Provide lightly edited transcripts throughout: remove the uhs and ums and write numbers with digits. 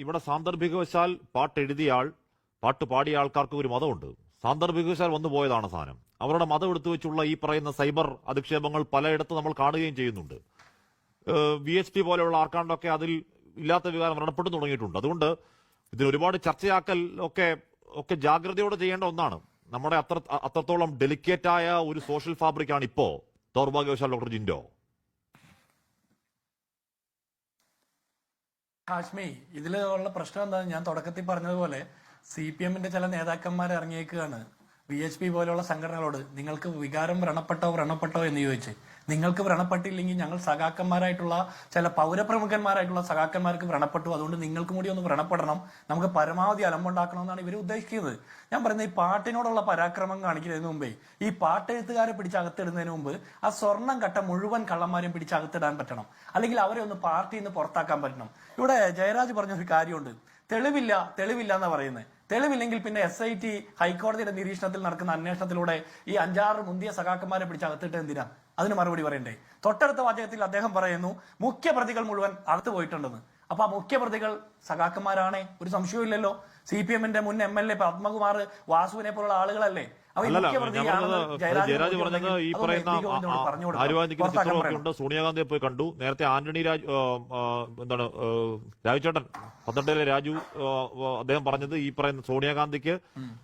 ഇവിടെ സാന്ദർഭികവശാൽ പാട്ട് എഴുതിയ ആൾ, പാട്ട് പാടിയ ആൾക്കാർക്ക് ഒരു മതമുണ്ട്. സാന്ദർഭികവശാൽ വന്നു പോയതാണ് സാധനം. അവരുടെ മതം എടുത്തു വെച്ചുള്ള ഈ പറയുന്ന സൈബർ അധിക്ഷേപങ്ങൾ പലയിടത്ത് നമ്മൾ കാണുകയും ചെയ്യുന്നുണ്ട്. VHP പോലെയുള്ള ആർക്കാണ്ടൊക്കെ അതിൽ ഇല്ലാത്ത വികാരം വ്രണപ്പെട്ടു തുടങ്ങിയിട്ടുണ്ട്. അതുകൊണ്ട് ഇതിന് ഒരുപാട് ചർച്ചയാക്കൽ ഒക്കെ ജാഗ്രതയോടെ ചെയ്യേണ്ട ഒന്നാണ്. നമ്മുടെ അത്രത്തോളം ഡെലിക്കേറ്റായ ഒരു സോഷ്യൽ ഫാബ്രിക്കാണ് ഇപ്പോ ദൗർഭാഗ്യവശാൽ ഡോക്ടർ ജിൻഡോ. ഹാഷ്മി, ഇതിലുള്ള പ്രശ്നം എന്താ, ഞാൻ തുടക്കത്തിൽ പറഞ്ഞതുപോലെ CPM-ന്റെ ചില നേതാക്കന്മാർ ഇറങ്ങിയേക്കുകയാണ് VHP പോലെയുള്ള സംഘടനകളോട്. നിങ്ങൾക്ക് വികാരം വ്രണപ്പെട്ടോ എന്ന് ചോദിച്ച്, നിങ്ങൾക്ക് വ്രണപ്പെട്ടില്ലെങ്കിൽ ഞങ്ങൾ സഖാക്കന്മാരായിട്ടുള്ള ചില പൗരപ്രമുഖന്മാരായിട്ടുള്ള സഖാക്കന്മാർക്ക് വ്രണപ്പെട്ടു, അതുകൊണ്ട് നിങ്ങൾക്കും കൂടി ഒന്ന് വ്രണപ്പെടണം, നമുക്ക് പരമാവധി അലമ്പുണ്ടാക്കണമെന്നാണ് ഇവർ ഉദ്ദേശിക്കുന്നത്. ഞാൻ പറയുന്നത്, ഈ പാട്ടിനോടുള്ള പരാക്രമം കാണിക്കുന്നതിന് മുമ്പേ, ഈ പാട്ടെഴുത്തുകാരെ പിടിച്ചകത്തിടുന്നതിന് മുമ്പ് ആ സ്വർണം കട്ട മുഴുവൻ കള്ളന്മാരെയും പിടിച്ചകത്തിടാൻ പറ്റണം, അല്ലെങ്കിൽ അവരെ ഒന്ന് പാർട്ടിയിൽ നിന്ന് പുറത്താക്കാൻ പറ്റണം. ഇവിടെ ജയരാജ് പറഞ്ഞൊരു കാര്യമുണ്ട്, തെളിവില്ല എന്നാ പറയുന്നത്. തെളിവില്ലെങ്കിൽ പിന്നെ SIT ഹൈക്കോടതിയുടെ നിരീക്ഷണത്തിൽ നടക്കുന്ന അന്വേഷണത്തിലൂടെ ഈ 5-6 മുന്തിയ സഖാക്കന്മാരെ പിടിച്ചകത്തിട്ട് എന്തിനാ? അതിന് മറുപടി പറയണ്ടേ? തൊട്ടടുത്ത വാചകത്തിൽ അദ്ദേഹം പറയുന്നു മുഖ്യപ്രതികൾ മുഴുവൻ അകത്ത് പോയിട്ടുണ്ടെന്ന്. അപ്പൊ ആ മുഖ്യപ്രതികൾ സഖാക്കന്മാരാണേ, ഒരു സംശയമില്ലല്ലോ. CPM-ന്റെ മുൻ MLA പത്മകുമാർ, വാസുവിനെ പോലുള്ള ആളുകളല്ലേ? ജയരാജ് പറഞ്ഞത് ഈ പറയുന്ന ചിത്രമൊക്കെയുണ്ട്. സോണിയാഗാന്ധിയെ പോയി കണ്ടു. നേരത്തെ ആന്റണി രാജുചേട്ടൻ, പത്തനംതിട്ടയിലെ രാജു, അദ്ദേഹം പറഞ്ഞത് ഈ പറയുന്ന സോണിയാഗാന്ധിക്ക്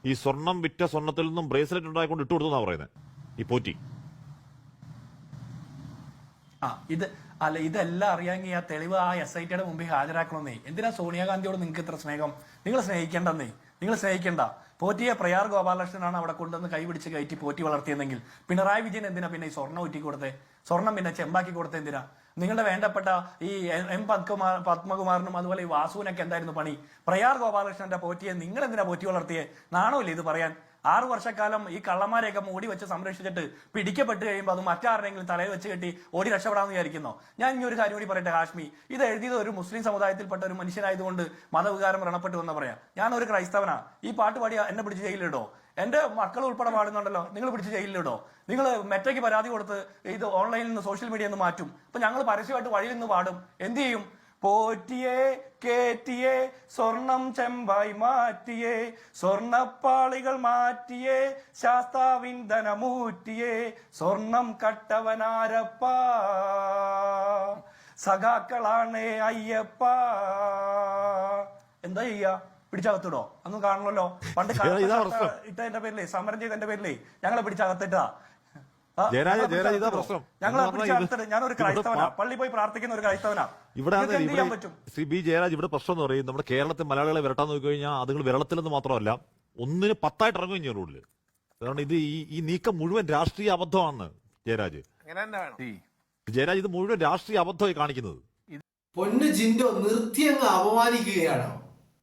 ഈ സ്വർണം വിറ്റ സ്വർണത്തിൽ നിന്നും ബ്രേസ്ലെറ്റ് ഉണ്ടായിക്കൊണ്ട് ഇട്ടു കൊടുത്തു എന്നാ പറയുന്നത് ഈ പോറ്റി. ഇതെല്ലാം അറിയാമെങ്കിൽ ആ തെളിവ് ആ SITയുടെ മുമ്പിൽ ഹാജരാക്കണമെന്നേ. എന്തിനാ സോണിയാഗാന്ധിയോട് നിങ്ങൾക്ക് ഇത്ര സ്നേഹം? നിങ്ങൾ സ്നേഹിക്കണ്ട. പോറ്റിയെ പ്രയാർ ഗോപാലകൃഷ്ണനാണ് അവിടെ കൊണ്ടുവന്ന് കൈപിടിച്ച് കയറ്റി പോറ്റി വളർത്തിയെന്നെങ്കിൽ പിണറായി വിജയൻ എന്തിനാ പിന്നെ ഈ സ്വർണ്ണം ഊറ്റി കൊടുത്തേ? സ്വർണം പിന്നെ ചെമ്പാക്കി കൊടുത്തേ എന്തിനാ? നിങ്ങളുടെ വേണ്ടപ്പെട്ട ഈ M പത്മകുമാറിനും അതുപോലെ ഈ വാസുവിനൊക്കെ എന്തായിരുന്നു പണി? പ്രയാർ ഗോപാലകൃഷ്ണന്റെ പോറ്റിയെ നിങ്ങൾ എന്തിനാ പോറ്റി വളർത്തിയേ? നാണമില്ലേ ഇത് പറയാൻ? 6 വർഷക്കാലം ഈ കള്ളന്മാരെയൊക്കെ മൂടി വെച്ച് സംരക്ഷിച്ചിട്ട് പിടിക്കപ്പെട്ട് കഴിയുമ്പോൾ അത് മറ്റാരുടെങ്കിലും തലയിൽ വെച്ച് കെട്ടി ഓടി രക്ഷപ്പെടാമെന്ന് വിചാരിക്കുന്നോ? ഞാൻ ഇനി ഒരു കാര്യം കൂടി പറയട്ടെ ഹാഷ്മി, ഇത് എഴുതിയത് ഒരു മുസ്ലിം സമുദായത്തിൽപ്പെട്ട ഒരു മനുഷ്യനായതുകൊണ്ട് മതവികാരം വ്രണപ്പെട്ടു എന്ന് പറയാം. ഞാനൊരു ക്രൈസ്തവനാ. ഈ പാട്ട് പാടിയ എന്നെ പിടിച്ച് ജയിലിലിടോ? എന്റെ മക്കൾ ഉൾപ്പെടെ പാടുന്നുണ്ടല്ലോ, നിങ്ങൾ പിടിച്ച് ജയിലിലിടോ? നിങ്ങൾ മെറ്റയ്ക്ക് പരാതി കൊടുത്ത് ഇത് ഓൺലൈനിൽ നിന്ന് സോഷ്യൽ മീഡിയയിൽ നിന്ന് മാറ്റും. അപ്പൊ ഞങ്ങൾ പരസ്യമായിട്ട് വഴിയിൽ നിന്ന് പാടും. എന്ത് ചെയ്യും? പോറ്റിയെ കേറ്റിയെ സ്വർണം ചെമ്പായി മാറ്റിയേ, സ്വർണപ്പാളികൾ മാറ്റിയേ, ശാസ്താവിൻ ധനമൂറ്റിയേ, സ്വർണം കട്ടവനാരപ്പ, സഖാക്കളാണേ അയ്യപ്പ. എന്താ ചെയ്യാ? പിടിച്ചകത്തിടോ? അന്ന് കാണണമല്ലോ, പണ്ട് ഇട്ടതിന്റെ പേരിലേ, സമരം ചെയ്തതിന്റെ പേരിലേ ഞങ്ങളെ പിടിച്ചകത്തിട്ടാ. ഞാനൊരു ക്രൈസ്തവനാ, പള്ളി പോയി പ്രാർത്ഥിക്കുന്ന ഒരു ക്രൈസ്തവനാ. ശ്രീ ബി ജയരാജ്, ഇവിടെ പ്രശ്നം എന്ന് പറയും, നമ്മുടെ കേരളത്തിൽ മലയാളികളെ വിരട്ടാൻ നോക്കി കഴിഞ്ഞാൽ അതുങ്ങൾ വിരളത്തിലെന്ന് മാത്രമല്ല 1-ന് 10 ഇറങ്ങുകയും ചെയ്യും റോഡില്. അതുകൊണ്ട് ഈ നീക്കം മുഴുവൻ രാഷ്ട്രീയ അബദ്ധമാണ് ജയരാജ്. ഇത് മുഴുവൻ രാഷ്ട്രീയ അബദ്ധമായി കാണിക്കുന്നത്. പൊന്നു ജിൻഡോ, നിർത്തി അങ്ങ് അപമാനിക്കുകയാണോ?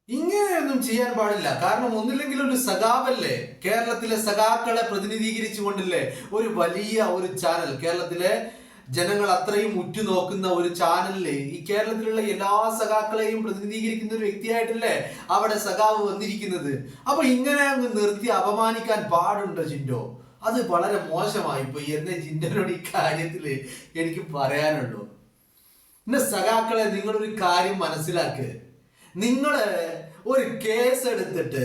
ഇങ്ങനെയൊന്നും ചെയ്യാൻ പാടില്ല. കാരണം ഒന്നില്ലെങ്കിൽ ഒരു സഖാവല്ലേ, കേരളത്തിലെ സഖാക്കളെ പ്രതിനിധീകരിച്ചുകൊണ്ടില്ലേ ഒരു വലിയ ഒരു ചാനൽ, കേരളത്തിലെ ജനങ്ങൾ അത്രയും ഉറ്റുനോക്കുന്ന ഒരു ചാനലില് ഈ കേരളത്തിലുള്ള എല്ലാ സഖാക്കളെയും പ്രതിനിധീകരിക്കുന്ന ഒരു വ്യക്തിയായിട്ടല്ലേ അവിടെ സഖാവ് വന്നിരിക്കുന്നത്. അപ്പൊ ഇങ്ങനെ അങ്ങ് നിർത്തി അപമാനിക്കാൻ പാടുണ്ടോ ജിൻഡോ? അത് വളരെ മോശമായി പോയി എന്ന് ജിൻഡോനോട് ഈ കാര്യത്തില് എനിക്ക് പറയാനുള്ളൂ. പിന്നെ സഖാക്കളെ, നിങ്ങളൊരു കാര്യം മനസ്സിലാക്കുക. നിങ്ങള് ഒരു കേസ് എടുത്തിട്ട്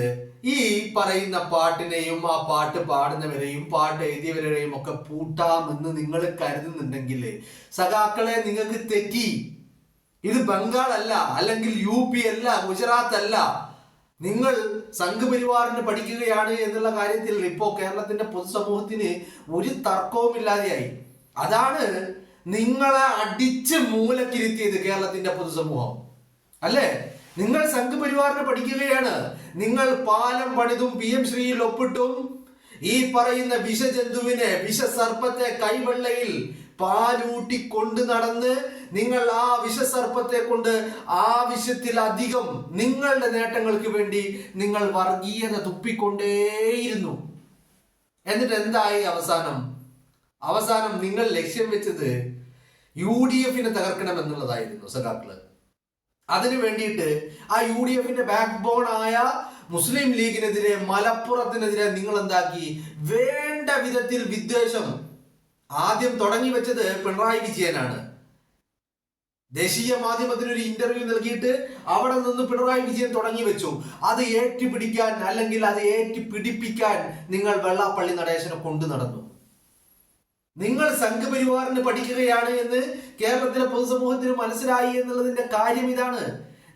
ഈ പറയുന്ന പാട്ടിനെയും ആ പാട്ട് പാടുന്നവരെയും പാട്ട് എഴുതിയവരെയും ഒക്കെ പൂട്ടാമെന്ന് നിങ്ങൾ കരുതുന്നുണ്ടെങ്കിൽ സഖാക്കളെ, നിങ്ങൾക്ക് തെറ്റി. ഇത് ബംഗാൾ അല്ല, അല്ലെങ്കിൽ UP അല്ല, ഗുജറാത്ത് അല്ല. നിങ്ങൾ സംഘപരിവാറിന് പഠിക്കുകയാണ് എന്നുള്ള കാര്യത്തിൽ ഇപ്പോ കേരളത്തിന്റെ പൊതുസമൂഹത്തിന് ഒരു തർക്കവുമില്ലാതെയായി. അതാണ് നിങ്ങളെ അടിച്ച് മൂലക്കിരുത്തിയത് കേരളത്തിന്റെ പൊതുസമൂഹം, അല്ലേ? നിങ്ങൾ സംഘപരിവാറിനെ പഠിക്കുകയാണ്. നിങ്ങൾ പാലം പണിതും PM ശ്രീയിൽ ഒപ്പിട്ടും ഈ പറയുന്ന വിഷജന്തുവിനെ, വിഷസർപ്പത്തെ കൈവെള്ളയിൽ പാലൂട്ടി കൊണ്ടു നടന്ന് നിങ്ങൾ ആ വിഷസർപ്പത്തെ കൊണ്ട് ആവശ്യത്തിലധികം നിങ്ങളുടെ നേട്ടങ്ങൾക്ക് വേണ്ടി നിങ്ങൾ വർഗീയത തുപ്പിക്കൊണ്ടേയിരുന്നു. എന്നിട്ട് എന്തായി അവസാനം നിങ്ങൾ ലക്ഷ്യം വെച്ചത് UDF-നെ തകർക്കണം എന്നുള്ളതായിരുന്നു സഖാക്കള്. അതിനു വേണ്ടിയിട്ട് ആ UDF-ന്റെ ബാക്ക് ബോൺ ആയ മുസ്ലിം ലീഗിനെതിരെ, മലപ്പുറത്തിനെതിരെ നിങ്ങൾ എന്താക്കി? വേണ്ട വിധത്തിൽ വിദ്വേഷം ആദ്യം തുടങ്ങി വെച്ചത് പിണറായി വിജയനാണ്. ദേശീയ മാധ്യമത്തിന് ഒരു ഇന്റർവ്യൂ നൽകിയിട്ട് അവിടെ നിന്ന് പിണറായി വിജയൻ തുടങ്ങി വെച്ചു. അത് ഏറ്റുപിടിക്കാൻ അല്ലെങ്കിൽ അത് ഏറ്റുപിടിപ്പിക്കാൻ നിങ്ങൾ വെള്ളാപ്പള്ളി നടേശനെ കൊണ്ടു നടന്നു. നിങ്ങൾ സംഘപരിവാറിന് പഠിക്കുകയാണ് എന്ന് കേരളത്തിലെ പൊതുസമൂഹത്തിന് മനസ്സിലായി എന്നുള്ളതിന്റെ കാര്യം ഇതാണ്.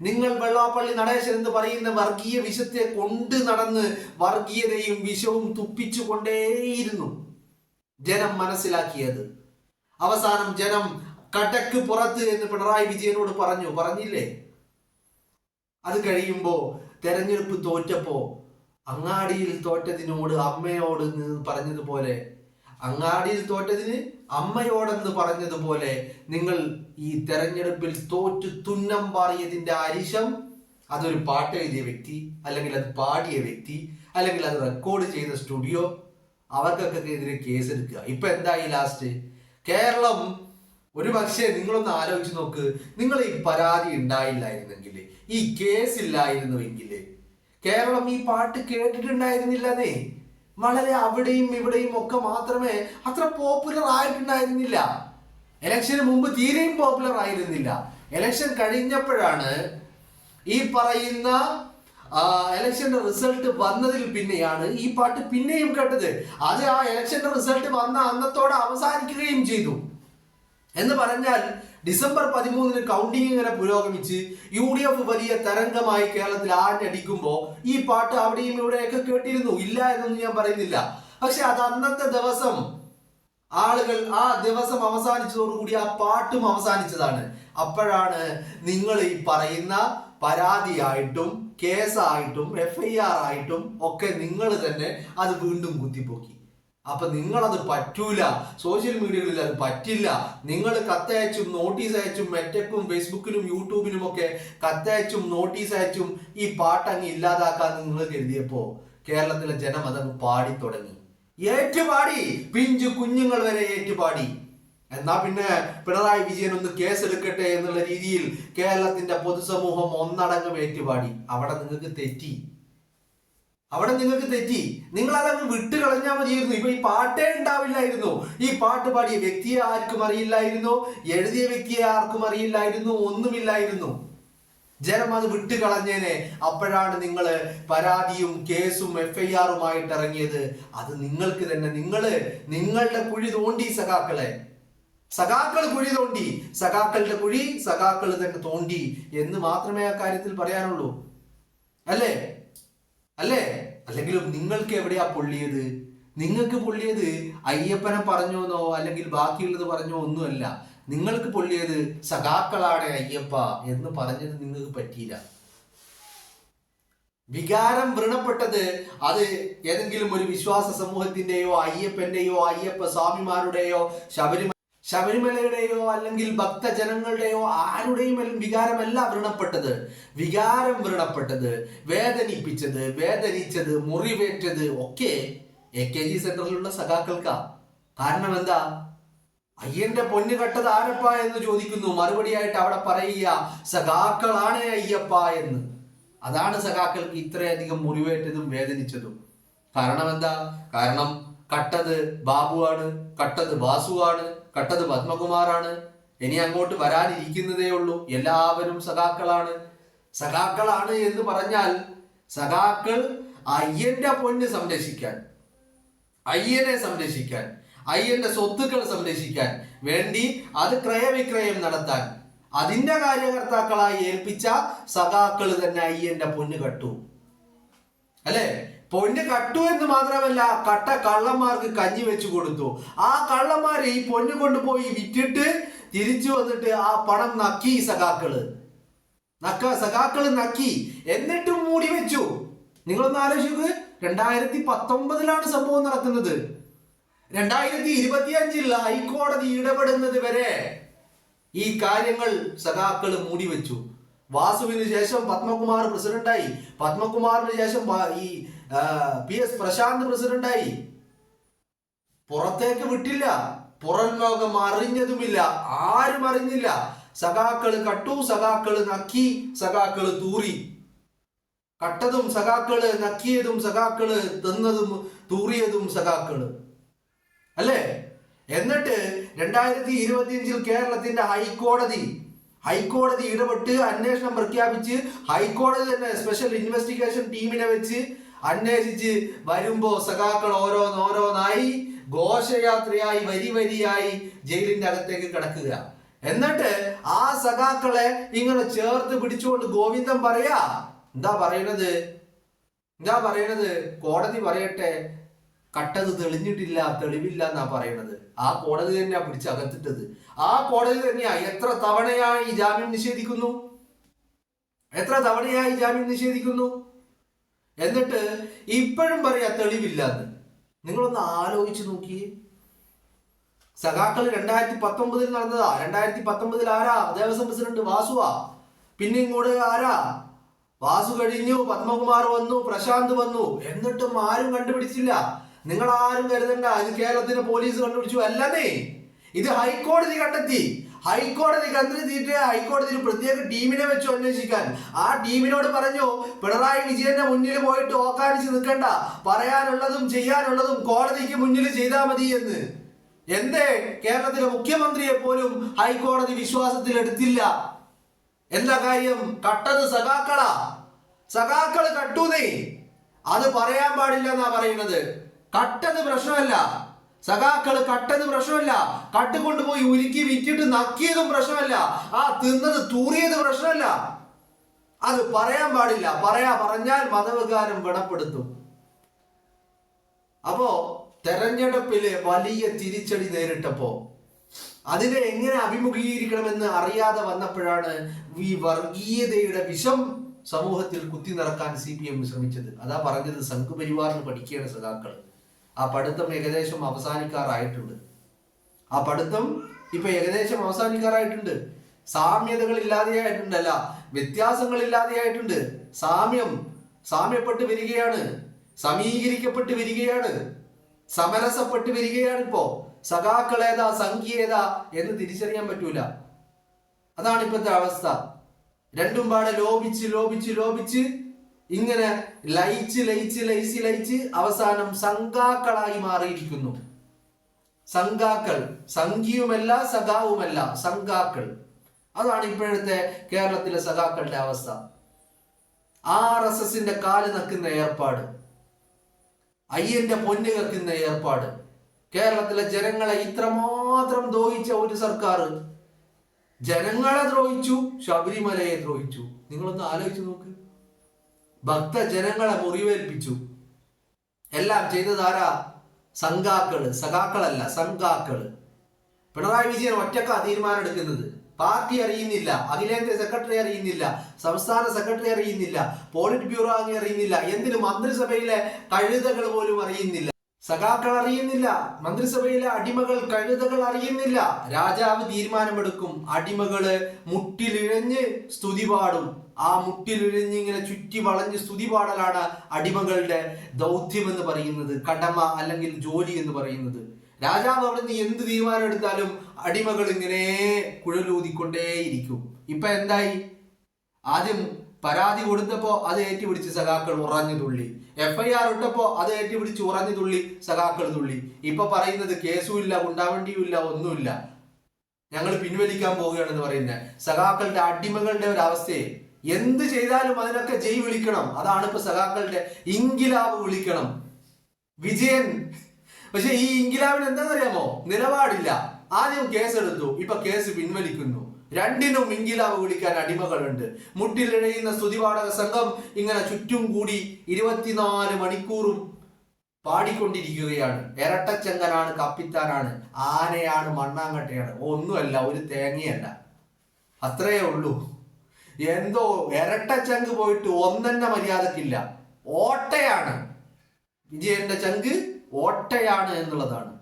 നിങ്ങൾ വെള്ളാപ്പള്ളി നടേശൻ എന്ന് പറയുന്ന വർഗീയ വിഷത്തെ കൊണ്ട് നടന്ന് വർഗീയതയും വിഷവും തുപ്പിച്ചുകൊണ്ടേയിരുന്നു. ജനം മനസ്സിലാക്കിയത്. അവസാനം ജനം കടക്ക് പുറത്ത് എന്ന് പിണറായി വിജയനോട് പറഞ്ഞില്ലേ? അത് കഴിയുമ്പോ തെരഞ്ഞെടുപ്പ് തോറ്റപ്പോ അങ്ങാടിയിൽ തോറ്റതിനോട് അമ്മയോട് പറഞ്ഞതുപോലെ, അങ്ങാടിയിൽ തോറ്റതിന് അമ്മയോടെന്ന് പറഞ്ഞതുപോലെ നിങ്ങൾ ഈ തെരഞ്ഞെടുപ്പിൽ തോറ്റു തുന്നം പാറിയതിന്റെ അരിശം അതൊരു പാട്ട് എഴുതിയ വ്യക്തി, അല്ലെങ്കിൽ അത് പാടിയ വ്യക്തി, അല്ലെങ്കിൽ അത് റെക്കോർഡ് ചെയ്ത സ്റ്റുഡിയോ, അവർക്കൊക്കെ എതിരെ കേസെടുക്കുക. ഇപ്പൊ എന്തായി ലാസ്റ്റ്? കേരളം ഒരു പക്ഷേ നിങ്ങളൊന്ന് ആലോചിച്ച് നോക്ക്, നിങ്ങൾ ഈ പരാതി ഉണ്ടായില്ലായിരുന്നെങ്കിൽ, ഈ കേസ് ഇല്ലായിരുന്നുവെങ്കിൽ കേരളം ഈ പാട്ട് കേട്ടിട്ടുണ്ടായിരുന്നില്ലന്നേ. വളരെ അവിടെയും ഇവിടെയും ഒക്കെ മാത്രമേ അത്ര പോപ്പുലർ ആയിട്ടുണ്ടായിരുന്നില്ല. ഇലക്ഷന് മുമ്പ് തീരെയും പോപ്പുലർ ആയിരുന്നില്ല. ഇലക്ഷൻ കഴിഞ്ഞപ്പോഴാണ് ഈ പറയുന്ന ഇലക്ഷന്റെ റിസൾട്ട് വന്നതിൽ പിന്നെയാണ് ഈ പാട്ട് പിന്നെയും കേട്ടത്. അത് ആ ഇലക്ഷന്റെ റിസൾട്ട് വന്ന അന്നത്തോടെ അവസാനിക്കുകയും ചെയ്തു. എന്ന് പറഞ്ഞാൽ ഡിസംബർ 13 കൗണ്ടിങ് ഇങ്ങനെ പുരോഗമിച്ച് UDF വലിയ തരംഗമായി കേരളത്തിൽ ആഞ്ഞടിക്കുമ്പോൾ ഈ പാട്ട് അവിടെയും ഇവിടെയൊക്കെ കേട്ടിരുന്നു. ഇല്ല എന്നൊന്നും ഞാൻ പറയുന്നില്ല. പക്ഷെ അത് അന്നത്തെ ദിവസം ആളുകൾ ആ ദിവസം അവസാനിച്ചതോടുകൂടി ആ പാട്ടും അവസാനിച്ചതാണ്. അപ്പോഴാണ് നിങ്ങൾ ഈ പറയുന്ന പരാതിയായിട്ടും കേസായിട്ടും FIR ആയിട്ടും ഒക്കെ നിങ്ങൾ തന്നെ അത് വീണ്ടും കുത്തിപ്പോക്കി. അപ്പൊ നിങ്ങളത് പറ്റൂല, സോഷ്യൽ മീഡിയകളിൽ അത് പറ്റില്ല. നിങ്ങൾ കത്തയച്ചും നോട്ടീസ് അയച്ചും മെറ്റക്കും ഫേസ്ബുക്കിലും യൂട്യൂബിലും ഒക്കെ കത്തയച്ചും നോട്ടീസ് അയച്ചും ഈ പാട്ടങ്ങ് ഇല്ലാതാക്കാൻ നിങ്ങൾ കരുതിയപ്പോ കേരളത്തിലെ ജനം അതങ്ങ് പാടി തുടങ്ങി. ഏറ്റുപാടി, പിഞ്ചു കുഞ്ഞുങ്ങൾ വരെ ഏറ്റുപാടി. എന്നാ പിന്നെ പിണറായി വിജയൻ ഒന്ന് കേസെടുക്കട്ടെ എന്നുള്ള രീതിയിൽ കേരളത്തിന്റെ പൊതുസമൂഹം ഒന്നടങ്കം ഏറ്റുപാടി. അവിടെ നിങ്ങൾക്ക് തെറ്റി. നിങ്ങൾ അതങ്ങ് വിട്ട് കളഞ്ഞാൽ മതിയായിരുന്നു. ഇപ്പൊ ഈ പാട്ടേ ഉണ്ടാവില്ലായിരുന്നു. ഈ പാട്ട് പാടിയ വ്യക്തിയെ ആർക്കും അറിയില്ലായിരുന്നു, എഴുതിയ വ്യക്തിയെ ആർക്കും അറിയില്ലായിരുന്നു, ഒന്നുമില്ലായിരുന്നു. ജനം അത് വിട്ട് കളഞ്ഞേനെ. അപ്പോഴാണ് നിങ്ങൾ പരാതിയും കേസും FIR-ഉമായിട്ട് ഇറങ്ങിയത്. അത് നിങ്ങൾക്ക് തന്നെ, നിങ്ങളുടെ കുഴി തോണ്ടി സഖാക്കൾ കുഴി തോണ്ടി, സഖാക്കളുടെ കുഴി സഖാക്കൾ തന്നെ തോണ്ടി എന്ന് മാത്രമേ ആ കാര്യത്തിൽ പറയാനുള്ളൂ. അല്ലേ? അല്ലെങ്കിലും നിങ്ങൾക്ക് എവിടെയാ പൊള്ളിയത്? നിങ്ങൾക്ക് പൊള്ളിയത് അയ്യപ്പനെ പറഞ്ഞോന്നോ അല്ലെങ്കിൽ ബാക്കിയുള്ളത് പറഞ്ഞോ ഒന്നുമല്ല. നിങ്ങൾക്ക് പൊള്ളിയത് സഖാക്കളാണ് അയ്യപ്പ എന്ന് പറഞ്ഞത് നിങ്ങൾക്ക് പറ്റിയില്ല. വികാരം വ്രണപ്പെട്ടത് അത് ഏതെങ്കിലും ഒരു വിശ്വാസ സമൂഹത്തിന്റെയോ അയ്യപ്പന്റെയോ അയ്യപ്പ സ്വാമിമാരുടെയോ ശബരിമലയുടെയോ അല്ലെങ്കിൽ ഭക്തജനങ്ങളുടെയോ ആരുടെയും വികാരമല്ല വ്രണപ്പെട്ടത്. വികാരം വ്രണപ്പെട്ടത്, വേദനിച്ചത്, മുറിവേറ്റത് ഒക്കെ AKG സെന്ററിലുള്ള സഖാക്കൾക്കാ. കാരണം എന്താ? അയ്യന്റെ പൊന്ന് കട്ടത് ആരപ്പ എന്ന് ചോദിക്കുന്നു. മറുപടിയായിട്ട് അവിടെ പറയുക സഖാക്കളാണ് അയ്യപ്പ എന്ന്. അതാണ് സഖാക്കൾക്ക് ഇത്രയധികം മുറിവേറ്റതും വേദനിച്ചതും. കാരണം എന്താ? കാരണം കട്ടത് ബാബുവാണ്, കട്ടത് വാസുവാണ്, കട്ടത് പത്മകുമാറാണ്. ഇനി അങ്ങോട്ട് വരാനിരിക്കുന്നതേ ഉള്ളൂ. എല്ലാവരും സഖാക്കളാണ് എന്ന് പറഞ്ഞാൽ സഖാക്കൾ അയ്യന്റെ പൊന്ന് സംരക്ഷിക്കാൻ, അയ്യനെ സംരക്ഷിക്കാൻ, അയ്യന്റെ സ്വത്തുക്കൾ സംരക്ഷിക്കാൻ വേണ്ടി അത് ക്രയവിക്രയം നടത്താൻ അതിന്റെ കാര്യകർത്താക്കളായി ഏൽപ്പിച്ച സഖാക്കൾ തന്നെ അയ്യന്റെ പൊന്ന് കട്ടു. അല്ലേ? പൊന്ന് കട്ടു എന്ന് മാത്രമല്ല, കട്ട കള്ളന്മാർക്ക് കഞ്ഞി വെച്ചു കൊടുത്തു. ആ കള്ളന്മാര് ഈ പൊന്ന് കൊണ്ടുപോയി വിറ്റിട്ട് തിരിച്ചു വന്നിട്ട് ആ പണം നക്കി സഖാക്കള് നക്കി, എന്നിട്ടും മൂടി വെച്ചു. നിങ്ങളൊന്ന് ആലോചിക്കുക. 2019 സംഭവം നടക്കുന്നത്. 2025 ഹൈക്കോടതി ഇടപെടുന്നത് വരെ ഈ കാര്യങ്ങൾ സഖാക്കള് മൂടി വെച്ചു. വാസുവിന് ശേഷം പത്മകുമാർ പ്രസിഡന്റായി, പത്മകുമാറിന് ശേഷം ഈ PS പ്രശാന്ത് പ്രസിഡന്റായി. പുറത്തേക്ക് വിട്ടില്ല, പുറം ലോകം അറിഞ്ഞതുമില്ല, ആരും അറിഞ്ഞില്ല. സഖാക്കള് കട്ടു, സഖാക്കള് നക്കി, സഖാക്കള് തൂറി. കട്ടതും സഖാക്കള്, നക്കിയതും സഖാക്കള്, തിന്നതും തൂറിയതും സഖാക്കള്. അല്ലേ? എന്നിട്ട് 2025 കേരളത്തിന്റെ ഹൈക്കോടതി ഇടപെട്ട് അന്വേഷണം പ്രഖ്യാപിച്ച് ഹൈക്കോടതി തന്നെ സ്പെഷ്യൽ ഇൻവെസ്റ്റിഗേഷൻ ടീമിനെ വെച്ച് അന്വേഷിച്ച് വരുമ്പോ സഖാക്കൾ ഓരോന്നായി ഘോഷയാത്രയായി വരിയായി ജയിലിന്റെ അകത്തേക്ക് കിടക്കുക. എന്നിട്ട് ആ സഖാക്കളെ ഇങ്ങനെ ചേർത്ത് പിടിച്ചുകൊണ്ട് ഗോവിന്ദൻ പറയാ എന്താ പറയണത് കോടതി പറയട്ടെ, കട്ടത് തെളിഞ്ഞിട്ടില്ല, തെളിവില്ല എന്നാ പറയണത്. ആ കോടതി തന്നെയാ പിടിച്ചകത്തിട്ടത്. ആ കോടതി തന്നെയാ എത്ര തവണയായി ജാമ്യം നിഷേധിക്കുന്നു. എന്നിട്ട് ഇപ്പോഴും പറയാ തെളിവില്ലാന്ന്. നിങ്ങളൊന്ന് ആലോചിച്ച് നോക്കിയേ. സഖാക്കൾ 2019 നടന്നതാ. 2019 ആരാ ദേവസ്വം പ്രസിഡന്റ്? വാസുവാ. പിന്നെ ഇങ്ങോട്ട് ആരാ? വാസു കഴിഞ്ഞു, പത്മകുമാർ വന്നു, പ്രശാന്ത് വന്നു. എന്നിട്ടും ആരും കണ്ടുപിടിച്ചില്ല. നിങ്ങൾ ആരും കരുതണ്ട ഇത് കേരളത്തിലെ പോലീസ് കണ്ടുപിടിച്ചു. അല്ലെന്നേ, ഇത് ഹൈക്കോടതി കണ്ടെത്തി. ഹൈക്കോടതി കണ്ടെത്തിയിട്ട് ഹൈക്കോടതിയിൽ പ്രത്യേക ടീമിനെ വെച്ചു അന്വേഷിക്കാൻ. ആ ടീമിനോട് പറഞ്ഞു, പിണറായി വിജയന്റെ മുന്നിൽ പോയിട്ട് ഓക്കാനിച്ച് നിൽക്കണ്ട, പറയാനുള്ളതും ചെയ്യാനുള്ളതും കോടതിക്ക് മുന്നിൽ ചെയ്താൽ മതി എന്ന്. എന്തേ കേരളത്തിലെ മുഖ്യമന്ത്രിയെ പോലും ഹൈക്കോടതി വിശ്വാസത്തിൽ എടുത്തില്ല? എന്താ കാര്യം? കട്ടത് സഖാക്കള് കട്ടൂന്നേ. അത് പറയാൻ പാടില്ല എന്നാ പറയുന്നത്. കട്ടത് പ്രശ്നമല്ല, സഖാക്കള് കട്ടത് പ്രശ്നമല്ല. കട്ടുകൊണ്ടുപോയി ഉരുക്കി വിറ്റിട്ട് നക്കിയതും പ്രശ്നമല്ല. ആ തിന്നത് തൂറിയത് പ്രശ്നമല്ല. അത് പറയാൻ പാടില്ല. പറഞ്ഞാൽ മതവികാരം വ്രണപ്പെടുത്തും. അപ്പോ തെരഞ്ഞെടുപ്പില് വലിയ തിരിച്ചടി നേരിട്ടപ്പോ അതിനെ എങ്ങനെ അഭിമുഖീകരിക്കണമെന്ന് അറിയാതെ വന്നപ്പോഴാണ് ഈ വർഗീയതയുടെ വിഷം സമൂഹത്തിൽ കുത്തി നിറക്കാൻ CPM ശ്രമിച്ചത്. അതാ പറഞ്ഞത്, സംഘപരിവാറിന് പഠിക്കുകയാണ് സഖാക്കൾ. ആ പഠിത്തം ഏകദേശം അവസാനിക്കാറായിട്ടുണ്ട്. സാമ്യതകൾ ഇല്ലാതെയായിട്ടുണ്ടല്ല, വ്യത്യാസങ്ങൾ ഇല്ലാതെയായിട്ടുണ്ട്. സാമ്യപ്പെട്ട് വരികയാണ്, സമീകരിക്കപ്പെട്ട് വരികയാണ്, സമരസപ്പെട്ട് വരികയാണ്. ഇപ്പോ സഖാക്കളേതാ സംഖ്യേതാ എന്ന് തിരിച്ചറിയാൻ പറ്റൂല. അതാണ് ഇപ്പോഴത്തെ അവസ്ഥ. രണ്ടും പാടെ ലോപിച്ച് ഇങ്ങനെ ലയിച്ച് അവസാനം സംഘാക്കളായി മാറിയിരിക്കുന്നു. സംഘാക്കൾ, സംഖ്യയുമല്ല സഖാവുമല്ല, സംഘാക്കൾ. അതാണ് ഇപ്പോഴത്തെ കേരളത്തിലെ സഖാക്കളുടെ അവസ്ഥ. RSSന്റെ കാല് നക്കുന്ന ഏർപ്പാട്, അയ്യന്റെ പൊന്ന് കക്കുന്ന ഏർപ്പാട്, കേരളത്തിലെ ജനങ്ങളെ ഇത്രമാത്രം ദ്രോഹിച്ച ഒരു സർക്കാർ ജനങ്ങളെ ദ്രോഹിച്ചു, ശബരിമലയെ ദ്രോഹിച്ചു. നിങ്ങളൊന്ന് ആലോചിച്ച് നോക്ക്. ഭക്തജനങ്ങളെ മുറിവേൽപ്പിച്ചു. എല്ലാം ചെയ്തതാരാ? സഖാക്കളല്ല, സംഘാക്കള്. പിണറായി വിജയൻ ഒറ്റക്കാ തീരുമാനം എടുക്കുന്നത്. പാർട്ടി അറിയുന്നില്ല, അഖിലേന്ത്യാ സെക്രട്ടറി അറിയുന്നില്ല, സംസ്ഥാന സെക്രട്ടറി അറിയുന്നില്ല, പോളിറ്റ് ബ്യൂറോ അംഗം അറിയുന്നില്ല, എന്തിന് മന്ത്രിസഭയിലെ കഴുതകൾ പോലും അറിയുന്നില്ല. സഖാക്കൾ അറിയുന്നില്ല, മന്ത്രിസഭയിലെ അടിമകൾ കഴുതകൾ അറിയുന്നില്ല. രാജാവ് തീരുമാനമെടുക്കും, അടിമകള് മുട്ടിലിഴഞ്ഞ് സ്തുതി പാടും. ആ മുട്ടിലിഴഞ്ഞ് ഇങ്ങനെ ചുറ്റി വളഞ്ഞ് സ്തുതി പാടലാണ് അടിമകളുടെ ദൗത്യം എന്ന് പറയുന്നത്, കടമ അല്ലെങ്കിൽ ജോലി എന്ന് പറയുന്നത്. രാജാവ് അവിടെ നിന്ന് എന്ത് തീരുമാനം എടുത്താലും അടിമകൾ ഇങ്ങനെ കുഴലൂതിക്കൊണ്ടേയിരിക്കും. ഇപ്പൊ എന്തായി? ആദ്യം പരാതി കൊടുത്തപ്പോ അത് ഏറ്റുപിടിച്ച് സഖാക്കൾ ഉറഞ്ഞു തുള്ളി. FIR ഇട്ടപ്പോ അത് ഏറ്റുപിടിച്ച് ഉറഞ്ഞു തുള്ളി സഖാക്കൾ തുള്ളി. ഇപ്പൊ പറയുന്നത് കേസും ഇല്ല, ഗുണ്ടാവണ്ടിയും ഇല്ല, ഒന്നുമില്ല, ഞങ്ങൾ പിൻവലിക്കാൻ പോവുകയാണെന്ന് പറയുന്നത്. സഖാക്കളുടെ അടിമകളുടെ ഒരു അവസ്ഥയെ എന്ത് ചെയ്താലും അതിനൊക്കെ ജയ് വിളിക്കണം. അതാണ് ഇപ്പൊ സഖാക്കളുടെ ഇൻകിലാബ് വിളിക്കണം, വിജയൻ. പക്ഷെ ഈ ഇൻകിലാബിന് എന്താണെന്നറിയാമോ? നിലപാടില്ല. ആദ്യം കേസെടുത്തു, ഇപ്പൊ കേസ് പിൻവലിക്കുന്നു. രണ്ടിനും ഇൻകിലാബ് വിളിക്കാൻ അടിമകളുണ്ട്. മുട്ടിലിഴയുന്ന സ്തുതിപാഠക സംഘം ഇങ്ങനെ ചുറ്റും കൂടി 24 മണിക്കൂറും പാടിക്കൊണ്ടിരിക്കുകയാണ്. ഇരട്ടച്ചങ്കനാണ്, കപ്പിത്താനാണ്, ആനയാണ്, മണ്ണാങ്കട്ടയാണ്. ഒന്നുമല്ല, ഒരു തേങ്ങയല്ല, അത്രയേ ഉള്ളൂ. എന്തോ ഇരട്ടച്ചങ്ക് പോയിട്ട് ഒന്നെന്നെ മര്യാദക്കില്ല. ഓട്ടയാണ് വിജയന്റെ ചങ്ക്, ഓട്ടയാണ് എന്നുള്ളതാണ്.